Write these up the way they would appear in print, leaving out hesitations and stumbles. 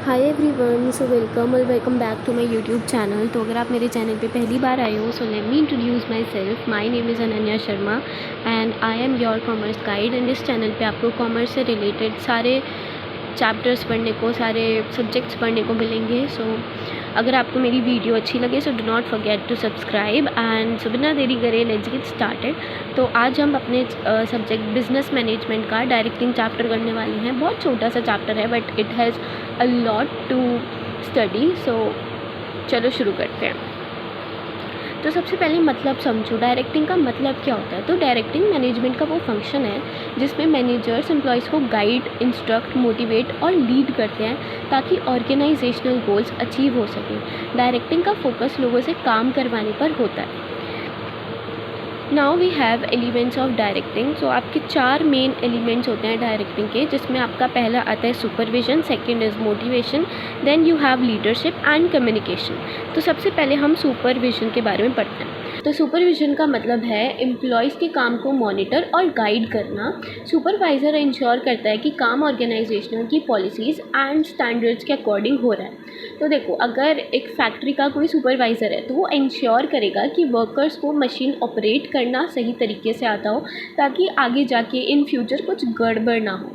Hi everyone, so welcome back to my YouTube channel. तो अगर आप मेरे चैनल पे पहली बार आए हो, so let me introduce my self. My name is Ananya Sharma and I am your commerce guide. And इस चैनल पे आपको कॉमर्स से रिलेटेड सारे चैप्टर्स पढ़ने को, सारे सब्जेक्ट्स पढ़ने को मिलेंगे। सो अगर आपको मेरी वीडियो अच्छी लगे so do not forget to subscribe and so बिना देरी करे लेट्स गेट स्टार्टेड। तो आज हम अपने सब्जेक्ट बिजनेस मैनेजमेंट का डायरेक्टिंग चैप्टर करने वाले हैं। बहुत छोटा सा चैप्टर है but it has a lot to study. So चलो शुरू करते हैं। तो सबसे पहले मतलब समझो, डायरेक्टिंग का मतलब क्या होता है। तो डायरेक्टिंग मैनेजमेंट का वो फंक्शन है जिसमें मैनेजर्स एम्प्लॉयज़ को गाइड, इंस्ट्रक्ट, मोटिवेट और लीड करते हैं ताकि ऑर्गेनाइजेशनल गोल्स अचीव हो सकें। डायरेक्टिंग का फोकस लोगों से काम करवाने पर होता है। Now we have elements of directing. So आपके 4 मेन एलिमेंट्स होते हैं डायरेक्टिंग के, जिसमें आपका पहला आता है supervision, second is motivation, then you have leadership and communication. तो सबसे पहले हम सुपरविजन के बारे में पढ़ते हैं। तो सुपरविजन का मतलब है एम्प्लॉयज़ के काम को मॉनिटर और गाइड करना। सुपरवाइज़र इंश्योर करता है कि काम ऑर्गेनाइजेशनल की पॉलिसीज़ एंड स्टैंडर्ड्स के अकॉर्डिंग हो रहा है। तो देखो, अगर एक फैक्ट्री का कोई सुपरवाइज़र है तो वो इंश्योर करेगा कि वर्कर्स को मशीन ऑपरेट करना सही तरीके से आता हो ताकि आगे जाके इन फ्यूचर कुछ गड़बड़ ना हो।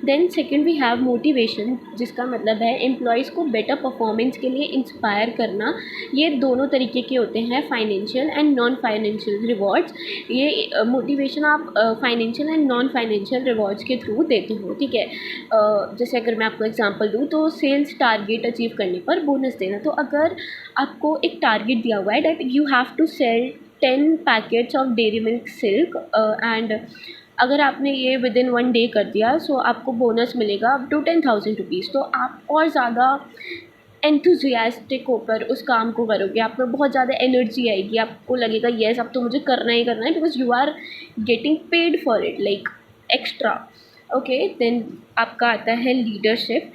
Then second we have motivation, जिसका मतलब है एम्प्लॉयज़ को बेटर परफॉर्मेंस के लिए इंस्पायर करना। ये दोनों तरीके के होते हैं, financial and non financial rewards. ये मोटिवेशन आप financial and non financial rewards के थ्रू देते हो, ठीक है। जैसे अगर मैं आपको एग्जांपल दूँ तो सेल्स टारगेट अचीव करने पर बोनस देना। तो अगर आपको एक टारगेट दिया हुआ है that you have to sell 10 packets of Dairy Milk Silk and अगर आपने ये विद इन 1 डे कर दिया सो आपको बोनस मिलेगा अप टू 10,000 रुपीज़। तो आप और ज़्यादा एंथुजियास्टिक होकर उस काम को करोगे, आप में बहुत ज़्यादा एनर्जी आएगी, आपको लगेगा येस अब तो मुझे करना ही करना है because you are getting paid for it like extra. Okay, then आपका आता है लीडरशिप,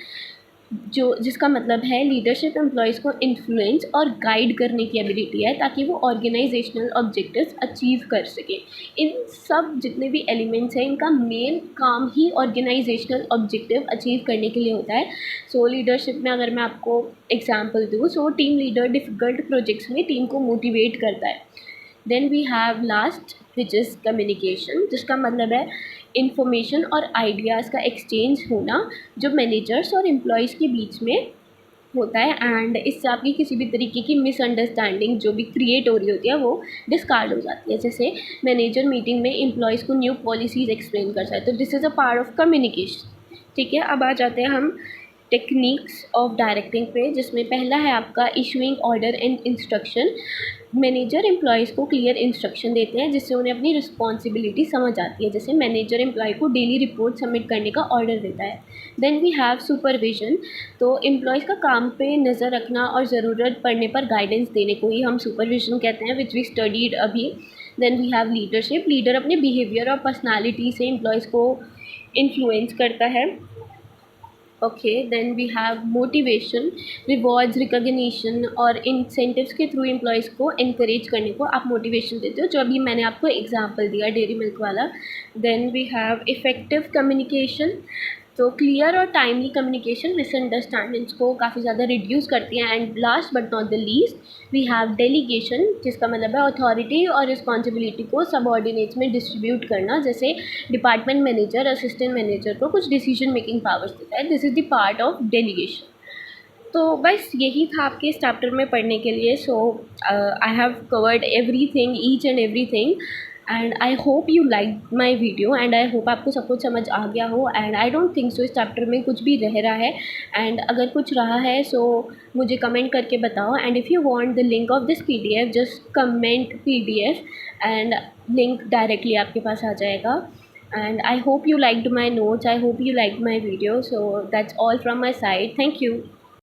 जो जिसका मतलब है लीडरशिप एम्प्लॉयज़ को इन्फ्लुएंस और गाइड करने की एबिलिटी है ताकि वो ऑर्गेनाइजेशनल ऑब्जेक्टिव्स अचीव कर सकें। इन सब जितने भी एलिमेंट्स हैं इनका मेन काम ही ऑर्गेनाइजेशनल ऑब्जेक्टिव अचीव करने के लिए होता है। सो लीडरशिप में अगर मैं आपको एग्जांपल दूँ, so team leader difficult projects में टीम को मोटिवेट करता है। Then we have last which is communication, जिसका मतलब है इंफॉर्मेशन और आइडियाज़ का एक्सचेंज होना जो मैनेजर्स और एम्प्लॉयज़ के बीच में होता है। एंड इससे आपकी किसी भी तरीके की मिसअंडरस्टैंडिंग जो भी क्रिएट हो रही होती है वो डिस्कार्ड हो जाती है। जैसे मैनेजर मीटिंग में एम्प्लॉयज़ को न्यू पॉलिसीज़ एक्सप्लेन कर सकते हैं, तो this is a part of communication, ठीक है। अब आ जाते हैं हम टेक्निक्स ऑफ डायरेक्टिंग पे, जिसमें पहला है आपका issuing order and instruction. Manager employees को क्लियर इंस्ट्रक्शन देते हैं जिससे उन्हें अपनी रिस्पॉन्सिबिलिटी समझ आती है। जैसे मैनेजर एम्प्लॉय को डेली रिपोर्ट सबमिट करने का ऑर्डर देता है। देन वी हैव सुपरविजन, तो एम्प्लॉयज़ का काम पे नज़र रखना और ज़रूरत पड़ने पर गाइडेंस देने को ही हम सुपरविजन कहते हैं, विच वी स्टडीड अभी। Then we have leadership, leader अपने बिहेवियर और पर्सनालिटी से एम्प्लॉयज़ को इन्फ्लुएंस करता है। Okay, then we have motivation, rewards, recognition और इंसेंटिव्स के थ्रू एम्प्लॉयज़ को इनकरेज करने को आप मोटिवेशन देते हो, जो अभी मैंने आपको एग्जांपल दिया डेयरी मिल्क वाला। Then we have effective communication, तो क्लियर और टाइमली कम्युनिकेशन मिसअंडरस्टैंडिंग्स को काफ़ी ज़्यादा रिड्यूस करती हैं। And last but not the least we have delegation, जिसका मतलब है अथॉरिटी और रिस्पॉन्सिबिलिटी को सबऑर्डिनेट्स में डिस्ट्रीब्यूट करना। जैसे डिपार्टमेंट मैनेजर असिस्टेंट मैनेजर को कुछ डिसीजन मेकिंग पावर्स देता है, this is the part of delegation. तो बस यही था आपके इस चैप्टर में पढ़ने के लिए। So I have covered everything, each and everything, and I hope you like my video and I hope आपको सब कुछ समझ आ गया हो। And I don't think so इस चैप्टर में कुछ भी रह रहा है, एंड अगर कुछ रहा है सो मुझे कमेंट करके बताओ। And if you want the link of this PDF just comment PDF and link directly आपके पास आ जाएगा। And I hope you liked my notes, I hope you liked my video. So that's all from my side. Thank you.